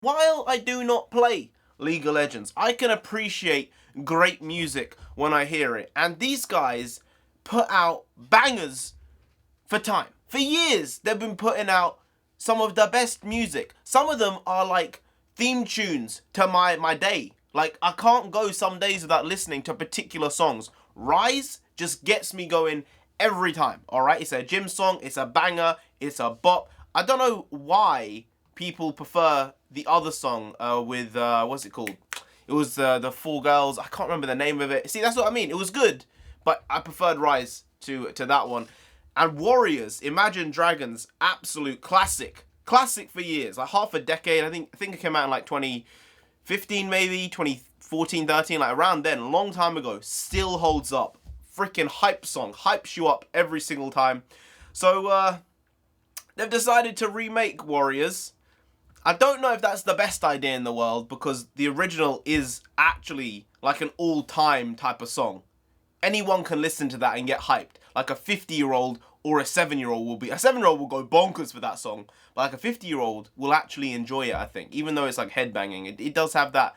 While I do not play League of Legends, I can appreciate great music when I hear it. And these guys put out bangers for time. For years, they've been putting out some of the best music. Some of them are like theme tunes to my day. Like, I can't go some days without listening to particular songs. Rise just gets me going every time, alright? It's a gym song, it's a banger, it's a bop. I don't know why people prefer the other song with, what's it called? It was the four girls. I can't remember the name of it. See, that's what I mean. It was good, but I preferred Rise to that one. And Warriors, Imagine Dragons, absolute classic. Classic for years, like half a decade. I think it came out in like 2015 maybe, 2014, 13, like around then, a long time ago. Still holds up. Freaking hype song, hypes you up every single time. So, they've decided to remake Warriors. I don't know if that's the best idea in the world because the original is actually like an all-time type of song. Anyone can listen to that and get hyped. Like a 50-year-old or a 7-year-old will be... A 7-year-old will go bonkers for that song. But like a 50-year-old will actually enjoy it, I think. Even though it's like headbanging. It does have that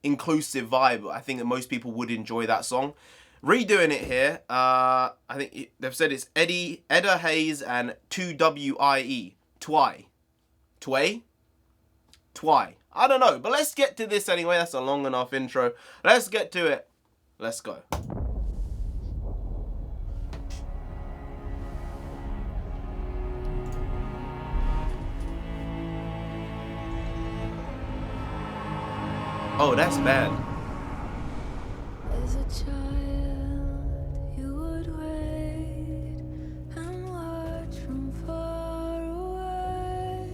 inclusive vibe. I think that most people would enjoy that song. Redoing it here, I think they've said it's Edda Hayes and 2WIE. Twy? I don't know, but let's get to this anyway. That's a long enough intro. Let's get to it. Let's go. Oh, that's bad. As a child, you would wait and watch from far away.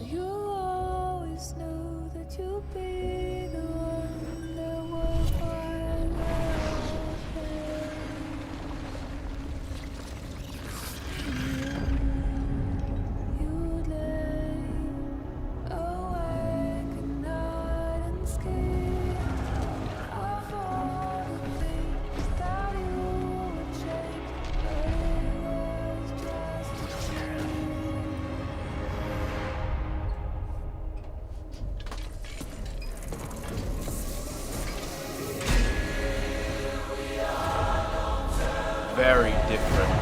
You always knew that you'd be the one that was right there. You'd lay awake at night and scheme of all the things that you would change, but it was just a dream. Very different.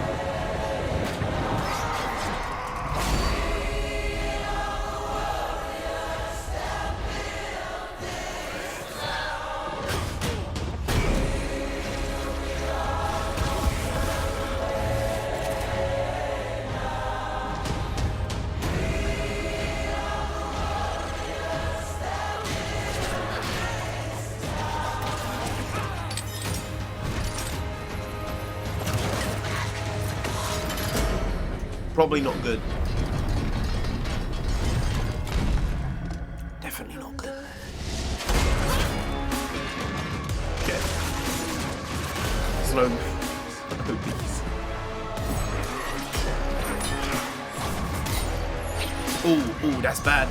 Probably not good. Definitely not good. Okay. Slow. Obese. Ooh, that's bad.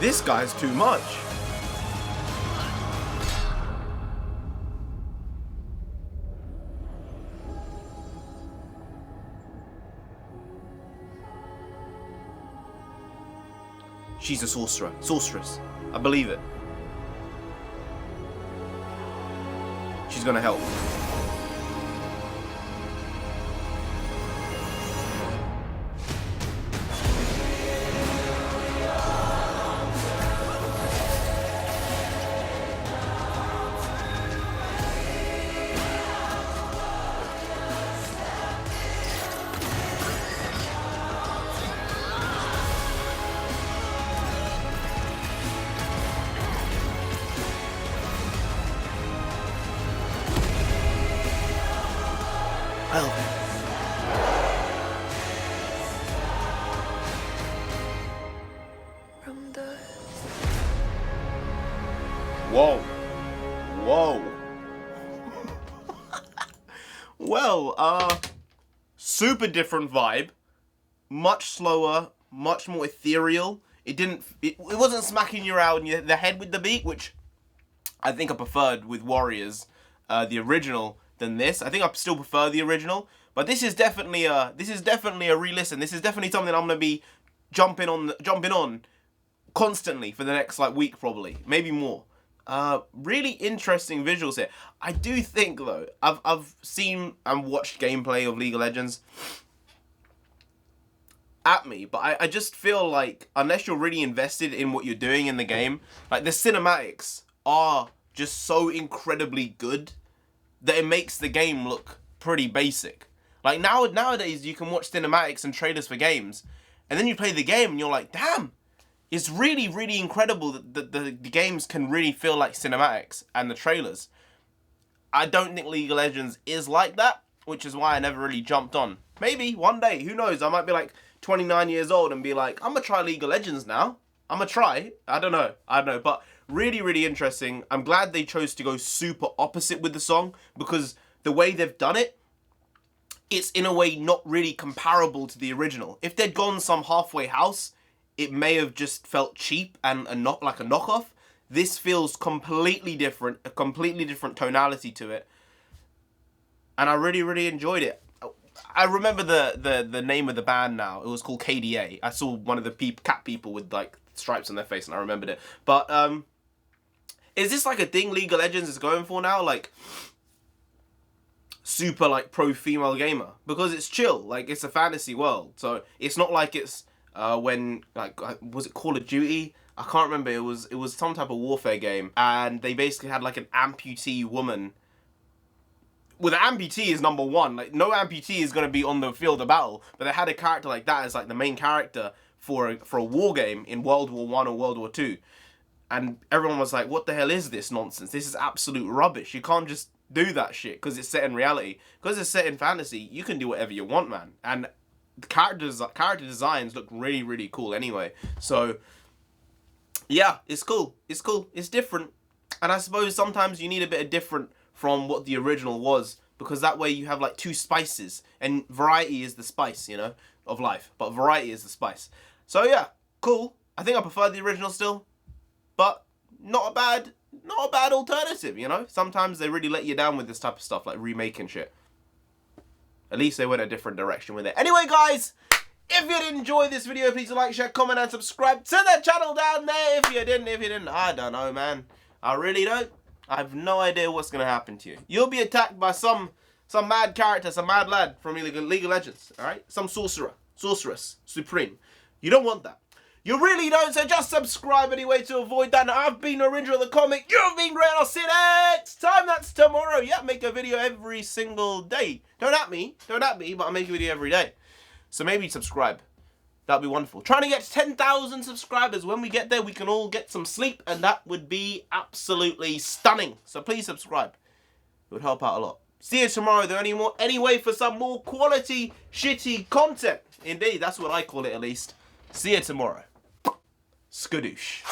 This guy's too much. She's a sorceress. I believe it. She's gonna help. Well then. From dust. Whoa. Well, super different vibe. Much slower, much more ethereal. It wasn't smacking you around the head with the beat, which I think I preferred with Warriors, the original, than this. I think I still prefer the original, but this is definitely a re-listen. This is definitely something I'm gonna be jumping on constantly for the next like week, probably, maybe more. Really interesting visuals here. I do think though, I've seen and watched gameplay of League of Legends at me, but I just feel like unless you're really invested in what you're doing in the game, like the cinematics are just so incredibly good that it makes the game look pretty basic. Like nowadays you can watch cinematics and trailers for games, and then you play the game and you're like, damn, it's really, really incredible that the games can really feel like cinematics and the trailers. I don't think League of Legends is like that, which is why I never really jumped on. Maybe one day, who knows, I might be like 29 years old and be like, I'm gonna try League of Legends now. I'm gonna try. I don't know, but really, really interesting. I'm glad they chose to go super opposite with the song, because the way they've done it, it's in a way not really comparable to the original. If they'd gone some halfway house, it may have just felt cheap and not like a knockoff. This feels completely different, a completely different tonality to it. And I really, really enjoyed it. I remember the name of the band now. It was called KDA. I saw one of the cat people with like stripes on their face and I remembered it. But is this like a thing League of Legends is going for now? Like super like pro female gamer? Because it's chill. Like it's a fantasy world. So it's not like it's when like was it Call of Duty? I can't remember. It was some type of warfare game, and they basically had like an amputee woman. Well, the amputee is number one. Like no amputee is gonna be on the field of battle, but they had a character like that as like the main character for a war game in World War I or World War II, and everyone was like, "What the hell is this nonsense? This is absolute rubbish. You can't just do that shit because it's set in reality. Because it's set in fantasy, you can do whatever you want, man." And character designs look really, really cool anyway. So yeah, it's cool. It's cool. It's different. And I suppose sometimes you need a bit of different from what the original was, because that way you have like two spices, and variety is the spice, you know, of life. But variety is the spice. So yeah, cool. I think I prefer the original still, but not a bad alternative, you know. Sometimes they really let you down with this type of stuff, like remaking shit. At least they went a different direction with it. Anyway, guys, if you did enjoy this video, please like, share, comment, and subscribe to the channel down there. If you didn't, I don't know, man. I really don't. I have no idea what's going to happen to you. You'll be attacked by some mad character, some mad lad from League of Legends, alright? Some sorceress, supreme. You don't want that. You really don't, so just subscribe anyway to avoid that. Now, I've been NarendraTheComic. You've been great. I'll see you next time. That's tomorrow. Yeah, make a video every single day. Don't at me, but I make a video every day. So maybe subscribe. That'd be wonderful. Trying to get to 10,000 subscribers. When we get there, we can all get some sleep, and that would be absolutely stunning. So please subscribe. It would help out a lot. See you tomorrow, though, anyway, for some more quality, shitty content. Indeed, that's what I call it, at least. See you tomorrow. Skadoosh.